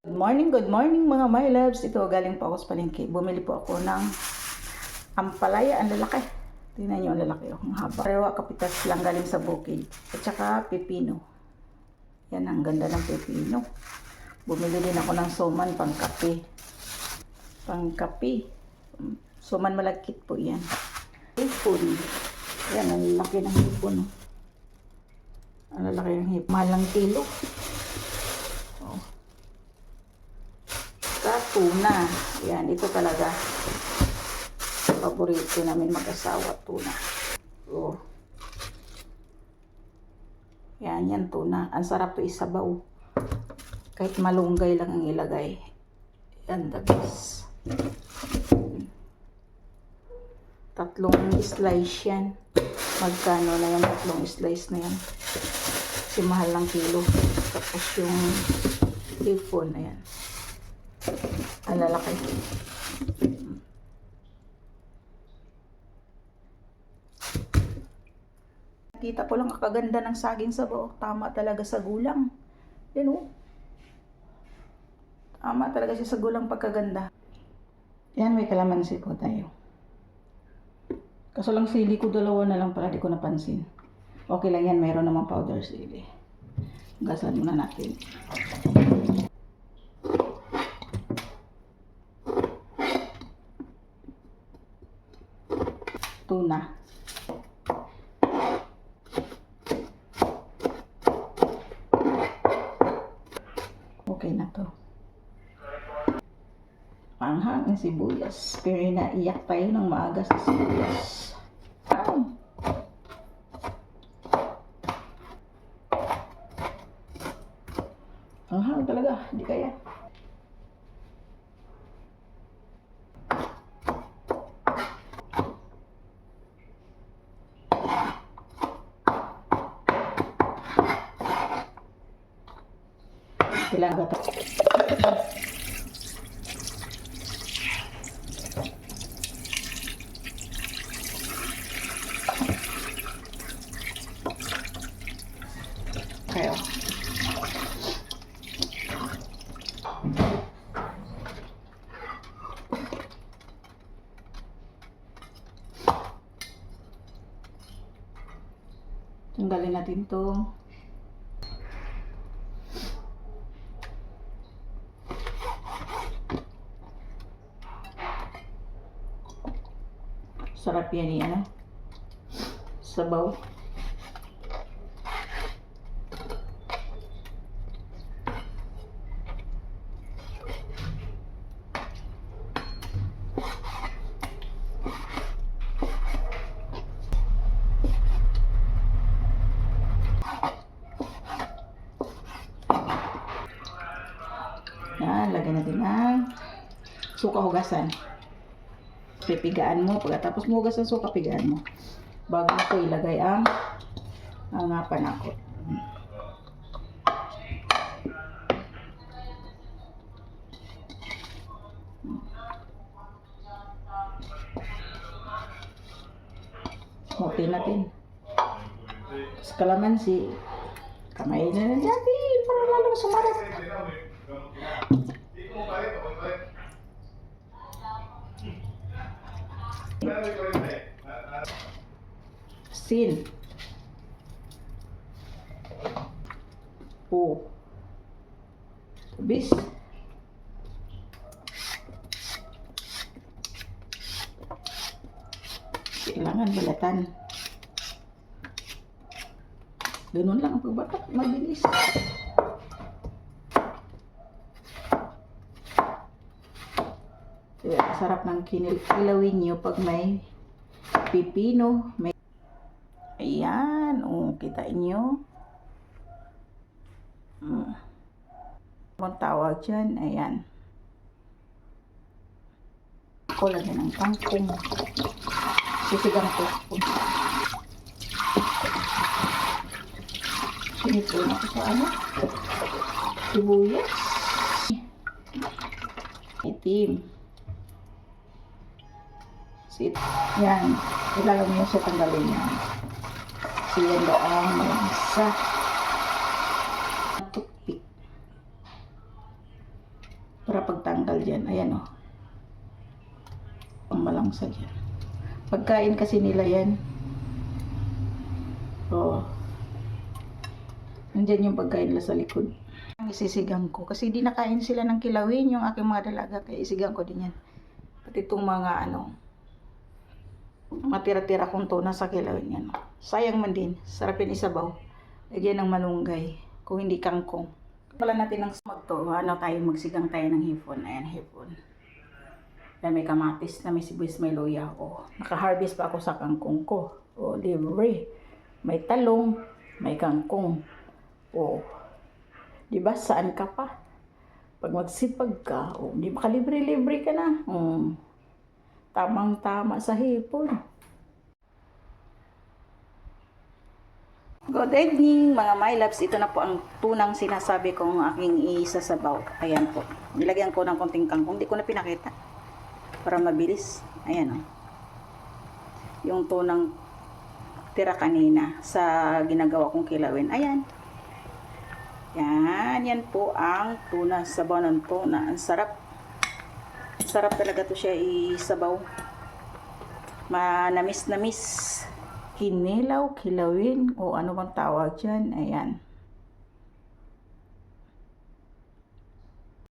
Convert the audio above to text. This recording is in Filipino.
Good morning mga my loves. Ito, galing po ako sa palengke. Bumili po ako ng ampalaya, ang lalaki. Tingnan nyo, ang lalaki. Ang haba. Rewa kapitas lang galing sa bukid. At saka pepino. Yan, ang ganda ng pepino. Bumili din ako ng suman pang kape. Suman malagkit po yan. Hipon. Yan, ang lalaki ng hipon. Ang lalaki ng hipon. Malang kilo. Tuna. Yan, ito talaga paborito namin mag-asawa, tuna. Oh. Yan tuna. Ang sarap to isabaw. Kahit malunggay lang ang ilagay. Yan, the best. 3 slice yan. Magkano na yung 3 slice na yan? Kasi mahal ng kilo. Tapos yung hipon na yan. Ang lalaki. Kita ko lang kakaganda ng saging sabaw. Tama talaga sa gulang. Yan o. Tama talaga siya sa gulang pagkaganda. Yan, may kalamansi po tayo. Kaso lang sili ko 2 na lang pala, di ko napansin. Okay lang yan, mayroon namang powder sili. Gasan muna natin. Tuna. Okay na to. Anghang ang sibuyas. Pero naiyak tayo ng maaga sa sibuyas. Anghang talaga. Hindi kaya. Kailangan ba ito? Okay. Tanggalin natin to. Sarap yan yan. Sabaw. Yan, lagyan natin ng suka hugasan. Pipigaan mo. Pagkatapos mo hugas ang suka, pigaan mo. Bago ko ilagay ang panakot. Okay natin. Sa kalamansi, kamay na natin para lalong sumarap. Sin. Po. Bis. Kailangan balatan. Ganun lang ang pagbatak. Mabilis. Sarap ng kilawin nyo pag may pipino. May... Ayan. O, kita nyo. Ang tawag dyan. Ayan. Ako lagyan ng kangkong. Sisigang ko. Sinipon ako sa sibuyas. Itim. Yan. Ilalagay nyo siya, tanggalin nyo. Siyan daw ang sa toothpick. tanggal dyan. Ayan o. Ang malangsa dyan. Pagkain kasi nila yan. O. Nandyan yung pagkain nila sa likod. Ang isisigang ko. Kasi di nakain sila ng kilawin yung aking mga dalaga. Kaya isigang ko din yan. Pati itong mga matira-tira kong tuna sa kilawin yan. Sayang man din. Sarapin isabaw. Lagyan ng malunggay. Kung hindi kangkong. Pala natin ng magto. Magsigang tayo ng hipon. Ayan, hipon. Yan, may kamatis na may sibuyas, may luya. O, naka-harvest pa ako sa kangkong ko. O, libre. May talong, may kangkong. O, di ba saan ka pa? Pag magsipag ka, o, di ba libre-libre ka na? Tamang-tama sa hipon. Good evening mga my loves. Ito na po ang tunang sinasabi kong aking isasabaw. Ayan po. Nilagyan ko ng konting kangkong. Hindi ko na pinakita. Para mabilis. Ayan o. Yung tunang tira kanina sa ginagawa kong kilawin. Ayan. Yan. Yan po ang tuna. Sabaw ng tuna. Ang sarap. Sarap talaga to siya isabaw. Manamis-namis. Kinilaw, kilawin, o ano bang tawag dyan. Ayan.